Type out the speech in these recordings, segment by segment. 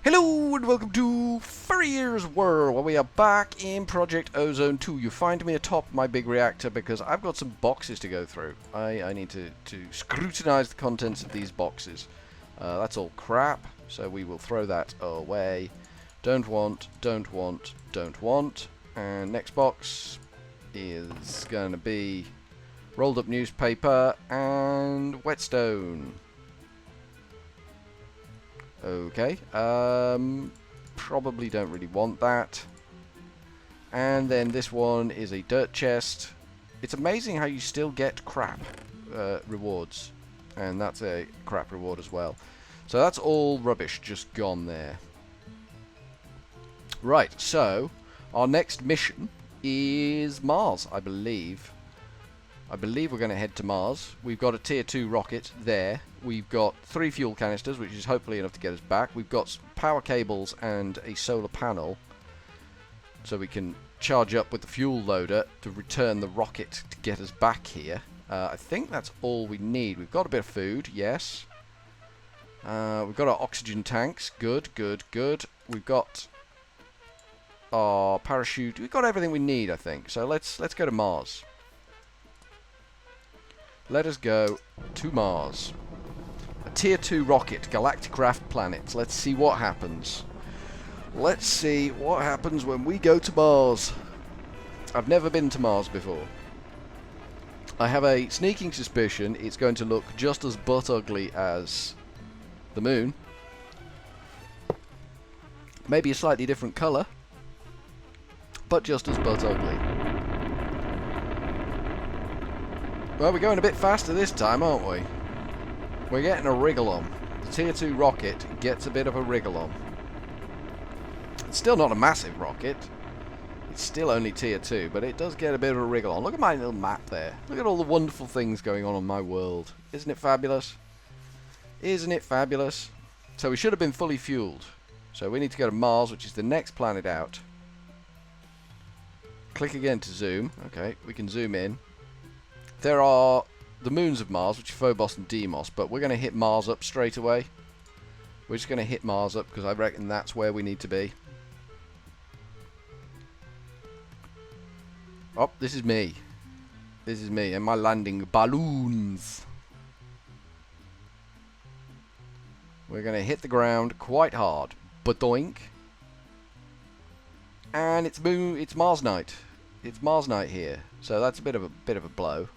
Hello and welcome to Furryearsworld, where we are back in Project Ozone 2. You find me atop my big reactor because I've got some boxes to go through. I need to scrutinize the contents of these boxes. That's all crap, so we will throw that away. Don't want, don't want, don't want. And next box is going to be rolled up newspaper and whetstone. Okay, probably don't really want that. And then this one is a dirt chest. It's amazing how you still get crap rewards. And that's a crap reward as well. So that's all rubbish, just gone there. Right, so our next mission is Mars, I believe. I believe we're going to head to Mars. We've got a tier 2 rocket there. We've got 3 fuel canisters, which is hopefully enough to get us back. We've got power cables and a solar panel, so we can charge up with the fuel loader to return the rocket to get us back here. I think that's all we need. We've got a bit of food, yes. We've got our oxygen tanks. Good, good, good. We've got our parachute. We've got everything we need, I think. So let's go to Mars. Let us go to Mars. A tier 2 rocket, galactic raft planet. Let's see what happens. Let's see what happens when we go to Mars. I've never been to Mars before. I have a sneaking suspicion it's going to look just as butt ugly as the moon. Maybe a slightly different colour, but just as butt ugly. Well, we're going a bit faster this time, aren't we? We're getting a wriggle on. The tier 2 rocket gets a bit of a wriggle on. It's still not a massive rocket. It's still only tier 2, but it does get a bit of a wriggle on. Look at my little map there. Look at all the wonderful things going on my world. Isn't it fabulous? Isn't it fabulous? So we should have been fully fueled. So we need to go to Mars, which is the next planet out. Click again to zoom. Okay, we can zoom in. There are the moons of Mars, which are Phobos and Deimos, but we're going to hit Mars up straight away. We're just going to hit Mars up because I reckon that's where we need to be. Oh, this is me. This is me and my landing balloons. We're going to hit the ground quite hard. Badoink. And it's Mars night. It's Mars night here, so that's a bit of a blow.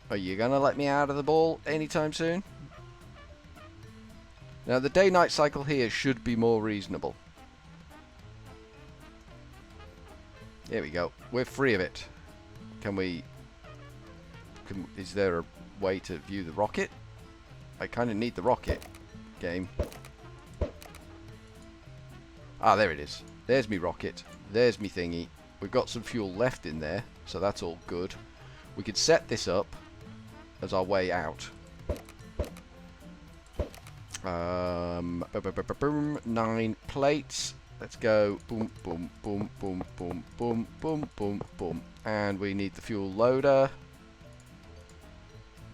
Are you gonna let me out of the ball anytime soon? Now the day-night cycle here should be more reasonable. There we go. We're free of it. Is there a way to view the rocket? I kind of need the rocket. Game. Ah, there it is. There's me rocket. There's me thingy. We've got some fuel left in there, so that's all good. We could set this up as our way out. 9 plates. Let's go. Boom, boom, boom, boom, boom, boom, boom, boom, boom. And we need the fuel loader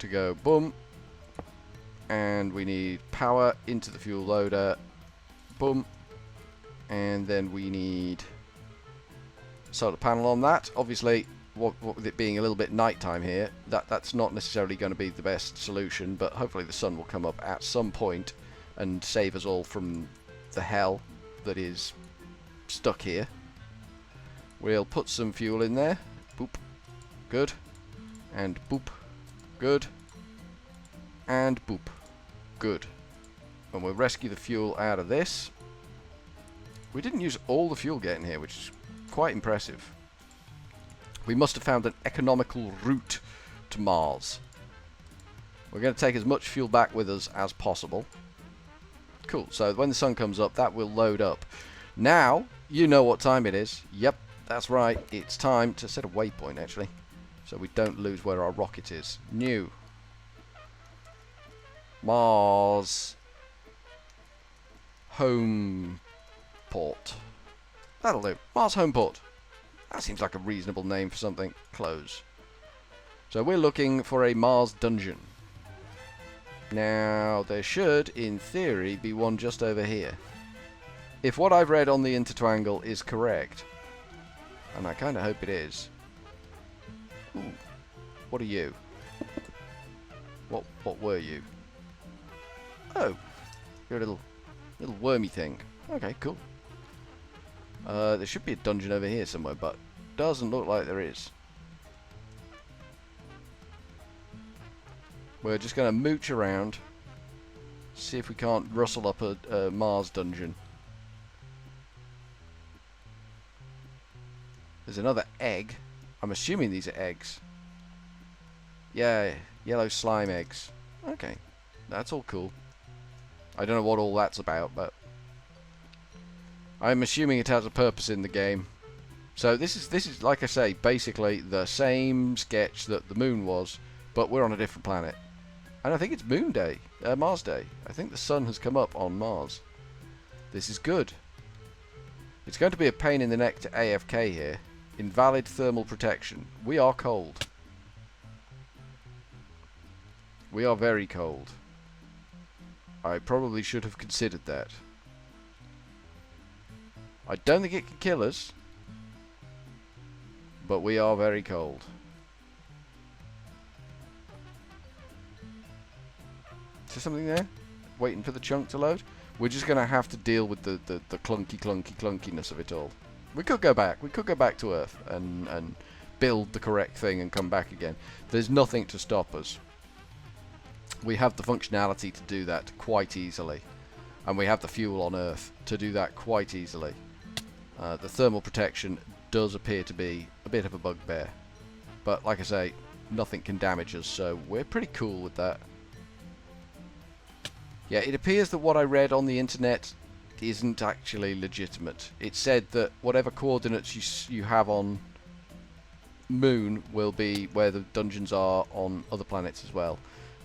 to go boom. And we need power into the fuel loader. Boom. And then we need solar panel on that. Obviously, what with it being a little bit nighttime here, that's not necessarily going to be the best solution, but hopefully the sun will come up at some point and save us all from the hell that is stuck here. We'll put some fuel in there. Boop. Good. And boop. Good. And boop. Good. And we'll rescue the fuel out of this. We didn't use all the fuel getting here, which is quite impressive. We must have found an economical route to Mars. We're going to take as much fuel back with us as possible. Cool, so when the sun comes up, that will load up. Now, you know what time it is. Yep, that's right. It's time to set a waypoint, actually, so we don't lose where our rocket is. New. Mars. Home port. That'll do. Mars home port. That seems like a reasonable name for something. Close. So we're looking for a Mars dungeon. Now, there should, in theory, be one just over here. If what I've read on the intertwangle is correct, and I kind of hope it is. Ooh, what are you? What were you? Oh, you're a little wormy thing. Okay, cool. There should be a dungeon over here somewhere, but doesn't look like there is. We're just going to mooch around, see if we can't rustle up a Mars dungeon. There's another egg. I'm assuming these are eggs. Yeah, yellow slime eggs. Okay, that's all cool. I don't know what all that's about, but I'm assuming it has a purpose in the game. So this is like I say, basically the same sketch that the moon was, but we're on a different planet. And I think it's Moon Day, Mars Day. I think the sun has come up on Mars. This is good. It's going to be a pain in the neck to AFK here. Invalid thermal protection. We are cold. We are very cold. I probably should have considered that. I don't think it can kill us, but we are very cold. Is there something there? Waiting for the chunk to load? We're just going to have to deal with the clunkiness of it all. We could go back. We could go back to Earth and build the correct thing and come back again. There's nothing to stop us. We have the functionality to do that quite easily. And we have the fuel on Earth to do that quite easily. The thermal protection does appear to be a bit of a bugbear. But like I say, nothing can damage us, so we're pretty cool with that. Yeah, it appears that what I read on the internet isn't actually legitimate. It said that whatever coordinates you have on Moon will be where the dungeons are on other planets as well.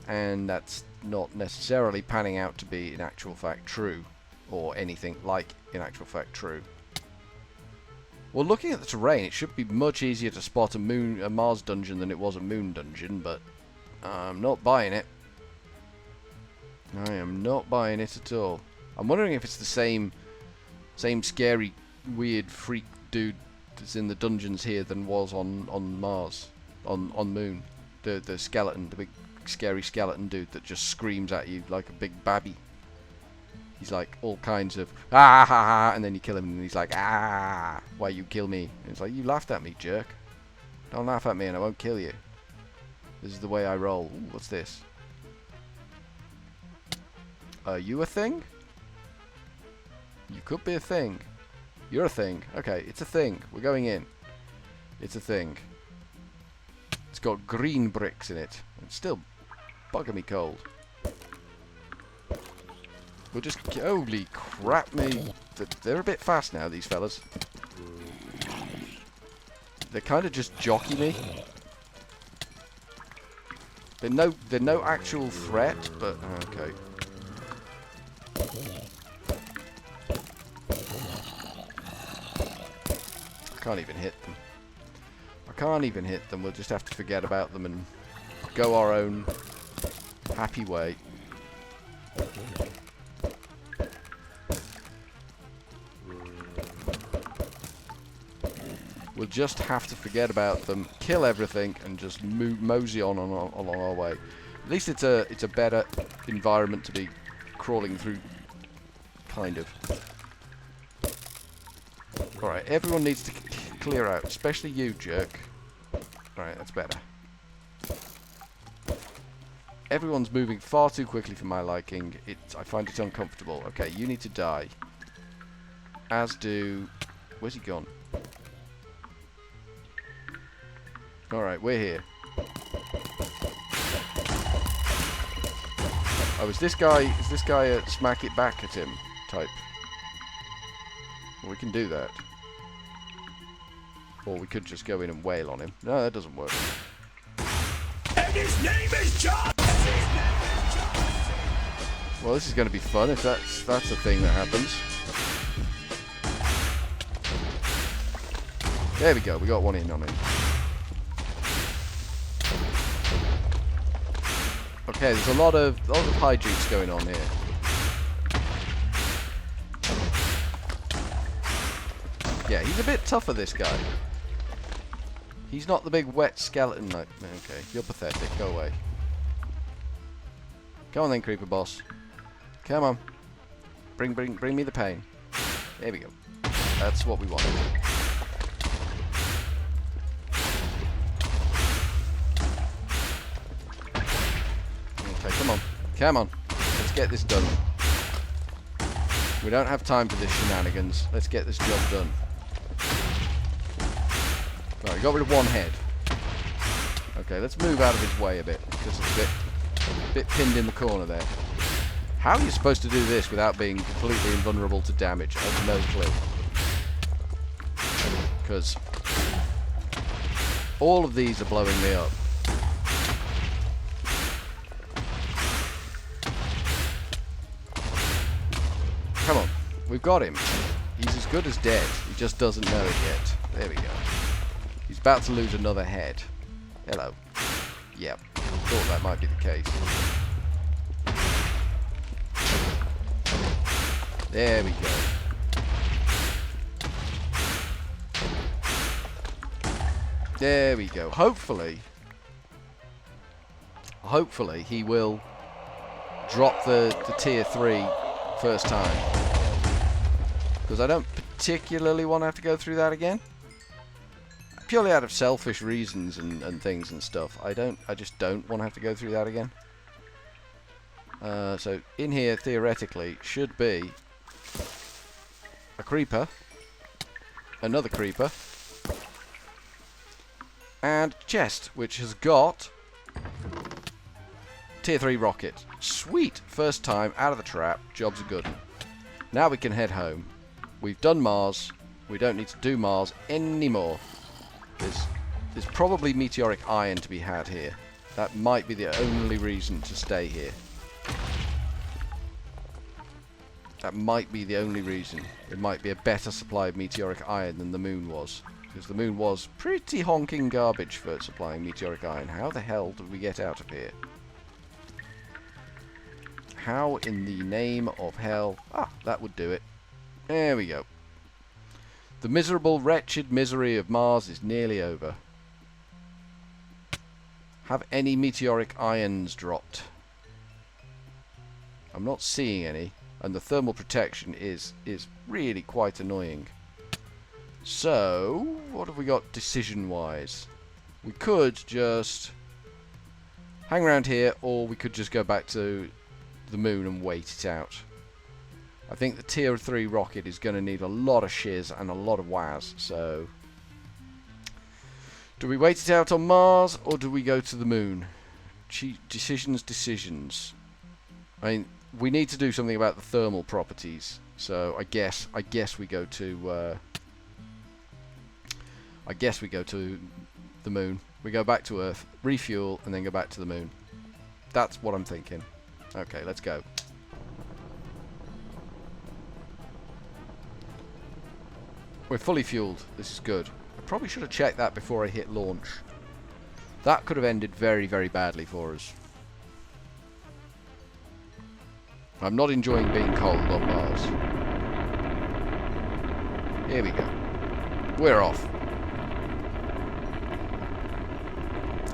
And that's not necessarily panning out to be in actual fact true, or anything like in actual fact true. Well, looking at the terrain, it should be much easier to spot a Mars dungeon than it was a Moon dungeon, but I'm not buying it. I am not buying it at all. I'm wondering if it's the same scary, weird freak dude that's in the dungeons here than was on Mars, on Moon. The skeleton, the big scary skeleton dude that just screams at you like a big babby. He's like all kinds of ah ha ha, and then you kill him and he's like ah, why you kill me? And it's like, you laughed at me, jerk. Don't laugh at me and I won't kill you. This is the way I roll. Ooh, what's this? Are you a thing? You could be a thing. You're a thing. Okay, it's a thing. We're going in. It's a thing. It's got green bricks in it. It's still bugging me cold. We'll just... Holy crap me. They're a bit fast now, these fellas. They kind of just jockey me. They're no actual threat, but... Okay. I can't even hit them. I can't even hit them. We'll just have to forget about them and go our own happy way. We'll just have to forget about them, kill everything, and just mosey on along our way. At least it's a better environment to be crawling through, kind of. Alright, everyone needs to clear out, especially you, jerk. Alright, that's better. Everyone's moving far too quickly for my liking. I find it uncomfortable. Okay, you need to die. As do... Where's he gone? Alright, we're here. Oh, is this guy a smack it back at him type? Well, we can do that. Or we could just go in and wail on him. No, that doesn't work. And his name is John! Well, this is going to be fun if that's a thing that happens. There we go, we got one in on him. Okay, there's a lot of hijinks going on here. Yeah, he's a bit tougher, this guy. He's not the big wet skeleton. Like, okay, you're pathetic. Go away. Come on then, creeper boss. Come on. Bring me the pain. There we go. That's what we wanted. Okay, come on. Come on. Let's get this done. We don't have time for this shenanigans. Let's get this job done. Right, we got rid of one head. Okay, let's move out of his way a bit, because it's a bit pinned in the corner there. How are you supposed to do this without being completely invulnerable to damage? I have no clue. Because all of these are blowing me up. Come on, we've got him. He's as good as dead. He just doesn't know it yet. There we go. He's about to lose another head. Hello. Yep, thought that might be the case. There we go. There we go. Hopefully he will drop the tier 3 first time. Because I don't particularly want to have to go through that again. Purely out of selfish reasons and things and stuff. I just don't want to have to go through that again. So in here theoretically should be a creeper, another creeper, and chest, which has got tier 3 rocket. Sweet! First time out of the trap. Job's a good one. Now we can head home. We've done Mars. We don't need to do Mars anymore. There's probably meteoric iron to be had here. That might be the only reason to stay here. That might be the only reason. It might be a better supply of meteoric iron than the moon was. Because the moon was pretty honking garbage for supplying meteoric iron. How the hell did we get out of here? How in the name of hell? Ah, that would do it. There we go. The miserable, wretched misery of Mars is nearly over. Have any meteoric ions dropped? I'm not seeing any. And the thermal protection is really quite annoying. So, what have we got decision-wise? We could just hang around here, or we could just go back to the moon and wait it out. I think the tier 3 rocket is going to need a lot of shiz and a lot of waz, so do we wait it out on Mars, or do we go to the moon? Decisions. I mean, we need to do something about the thermal properties, so I guess we go to the moon. We go back to Earth, refuel, and then go back to the moon. That's what I'm thinking. Okay, let's go. We're fully fueled. This is good. I probably should have checked that before I hit launch. That could have ended very, very badly for us. I'm not enjoying being cold on Mars. Here we go. We're off.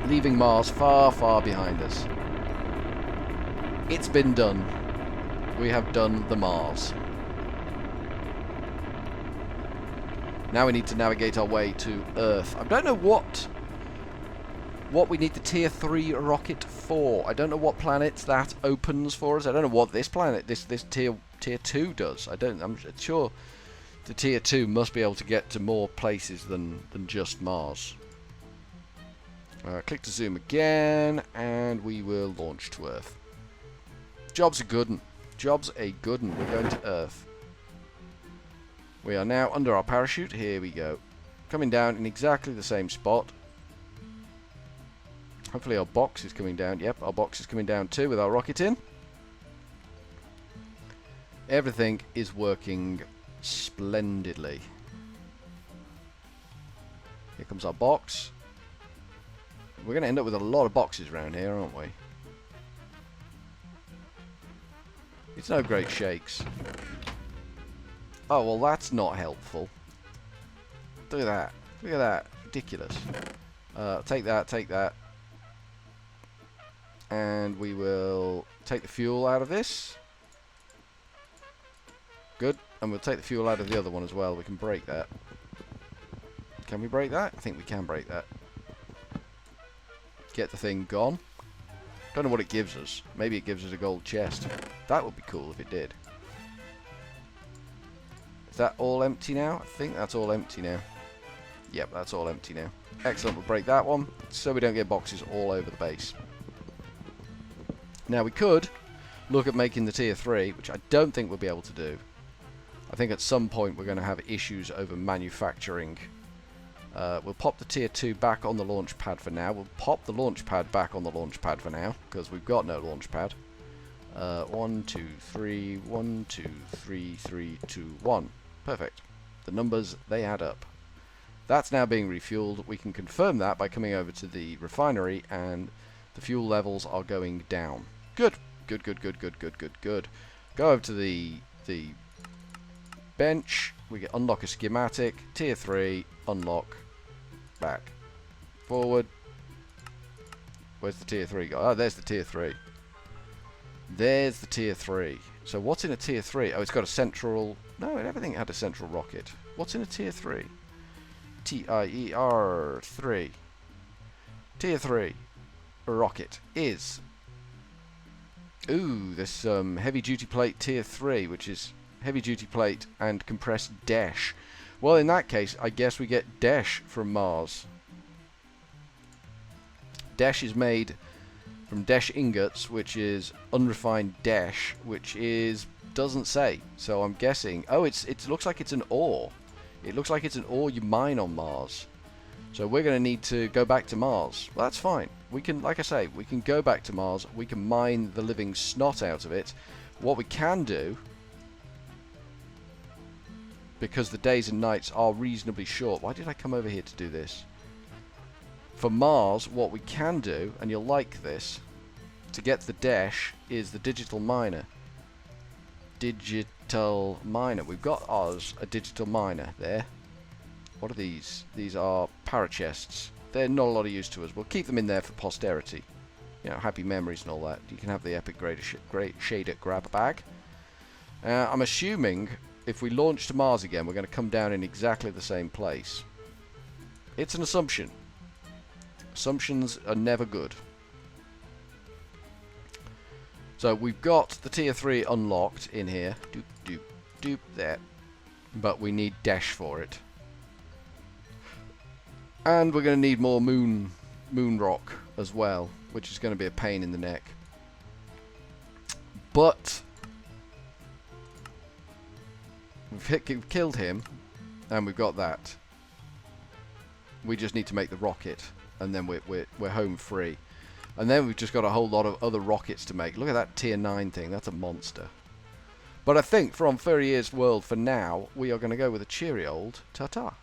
Leaving Mars far, far behind us. It's been done. We have done the Mars. Now we need to navigate our way to Earth. I don't know what we need the tier 3 rocket for. I don't know what planets that opens for us. I don't know what this planet, this tier 2 does. I'm sure the tier 2 must be able to get to more places than just Mars. Click to zoom again, and we will launch to Earth. Job's a good one. Job's a good one. We're going to Earth. We are now under our parachute. Here we go. Coming down in exactly the same spot. Hopefully our box is coming down. Yep, our box is coming down too with our rocket in. Everything is working splendidly. Here comes our box. We're going to end up with a lot of boxes around here, aren't we? It's no great shakes. Oh, well, that's not helpful. Look at that. Look at that. Ridiculous. Take that, take that. And we will take the fuel out of this. Good. And we'll take the fuel out of the other one as well. We can break that. Can we break that? I think we can break that. Get the thing gone. Don't know what it gives us. Maybe it gives us a gold chest. That would be cool if it did. Is that all empty now? I think that's all empty now. Yep, that's all empty now. Excellent, we'll break that one, so we don't get boxes all over the base. Now we could look at making the tier 3, which I don't think we'll be able to do. I think at some point we're going to have issues over manufacturing. We'll pop the tier 2 back on the launch pad for now. We'll pop the launch pad back on the launch pad for now, because we've got no launch pad. 1, 2, 3, 1, 2, 3, 3, 2, 1. Perfect. The numbers, they add up. That's now being refueled. We can confirm that by coming over to the refinery, and the fuel levels are going down. Good. Good, good, good, good, good, good, good. Go over to the bench. We get unlock a schematic. Tier 3, unlock. Back. Forward. Where's the tier 3 go? Oh, there's the tier 3. There's the tier 3. So what's in a tier 3? Oh, it's got a central... No, everything had a central rocket. What's in a tier 3? Tier 3. Tier 3 rocket is... Ooh, this heavy duty plate tier 3, which is heavy duty plate and compressed dash. Well, in that case, I guess we get dash from Mars. Dash is made from dash ingots, which is unrefined dash, which is doesn't say. So I'm guessing. Oh, it looks like it's an ore. It looks like it's an ore you mine on Mars. So we're going to need to go back to Mars. Well, that's fine. We can, like I say, we can go back to Mars. We can mine the living snot out of it. What we can do, because the days and nights are reasonably short. Why did I come over here to do this? For Mars, what we can do, and you'll like this, to get the dash, is the digital miner. Digital miner. We've got ours, a digital miner there. What are these? These are parachests. They're not a lot of use to us. We'll keep them in there for posterity. You know, happy memories and all that. You can have the epic great shader grab bag. I'm assuming if we launch to Mars again, we're going to come down in exactly the same place. It's an assumption. Assumptions are never good. So we've got the tier 3 unlocked in here. Doop, doop, doop, there. But we need dash for it. And we're going to need more moon rock as well, which is going to be a pain in the neck. But we've killed him, and we've got that. We just need to make the rocket, and then we're home free. And then we've just got a whole lot of other rockets to make. Look at that tier 9 thing. That's a monster. But I think from Furryearsworld for now, we are going to go with a cheery old ta-ta.